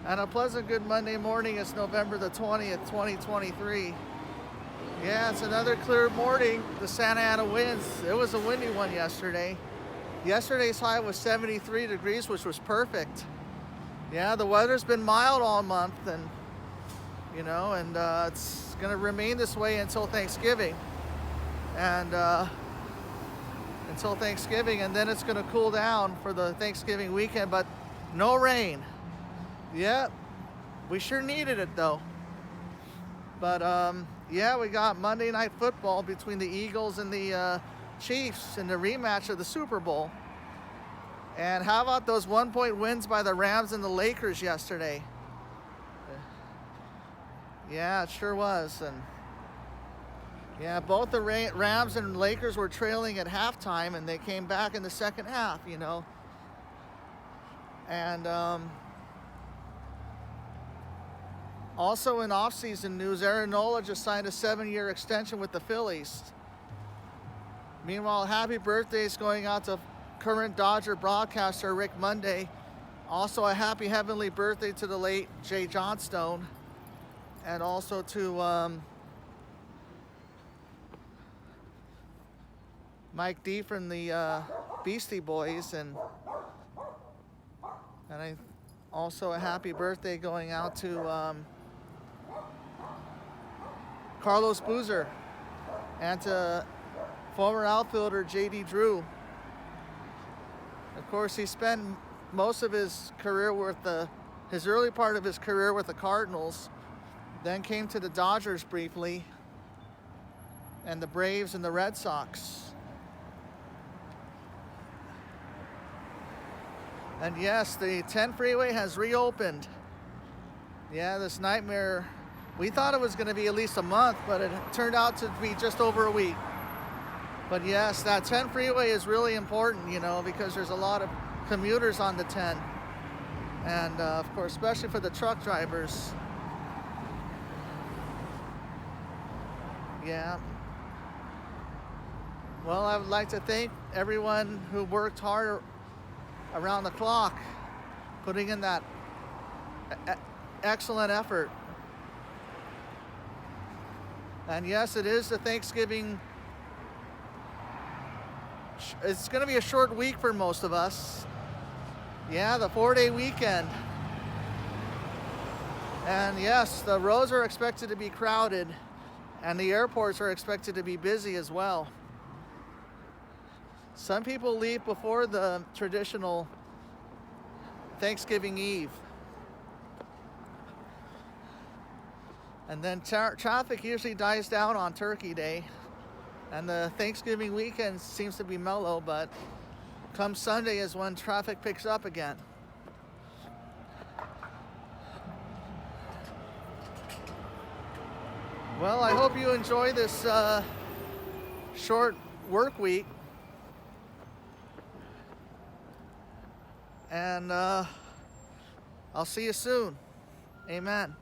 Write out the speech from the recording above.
And a pleasant good Monday morning. It's November the 20th, 2023. Yeah, it's another clear morning. The Santa Ana winds. It was a windy one yesterday. Yesterday's high was 73 degrees, which was perfect. Yeah, the weather's been mild all month, and it's going to remain this way until Thanksgiving. And and then it's going to cool down for the Thanksgiving weekend, but no rain. Yeah, we sure needed it though. But we got Monday Night Football between the Eagles and the Chiefs in the rematch of the Super Bowl. And how about those 1-point wins by the Rams and the Lakers yesterday? Yeah, it sure was. And yeah, both the Rams and Lakers were trailing at halftime, and they came back in the second half, And also in off-season news, Aaron Nola just signed a 7-year extension with the Phillies. Meanwhile, happy birthdays going out to current Dodger broadcaster Rick Monday. Also a happy heavenly birthday to the late Jay Johnstone. And also to Mike D from the Beastie Boys. And also a happy birthday going out to Carlos Boozer and to former outfielder J.D. Drew. Of course, he spent most of his career his early part of his career with the Cardinals, then came to the Dodgers briefly, and the Braves and the Red Sox. And yes, the 10 freeway has reopened. Yeah, this nightmare, we thought it was going to be at least a month, but it turned out to be just over a week. But yes, that 10 freeway is really important, because there's a lot of commuters on the 10. And of course, especially for the truck drivers. Yeah. Well, I would like to thank everyone who worked hard around the clock, putting in that excellent effort. And yes, it is the Thanksgiving. It's going to be a short week for most of us. Yeah, the 4-day weekend. And yes, the roads are expected to be crowded, and the airports are expected to be busy as well. Some people leave before the traditional Thanksgiving Eve. And then traffic usually dies down on Turkey Day. And the Thanksgiving weekend seems to be mellow, but come Sunday is when traffic picks up again. Well, I hope you enjoy this short work week. And I'll see you soon. Amen.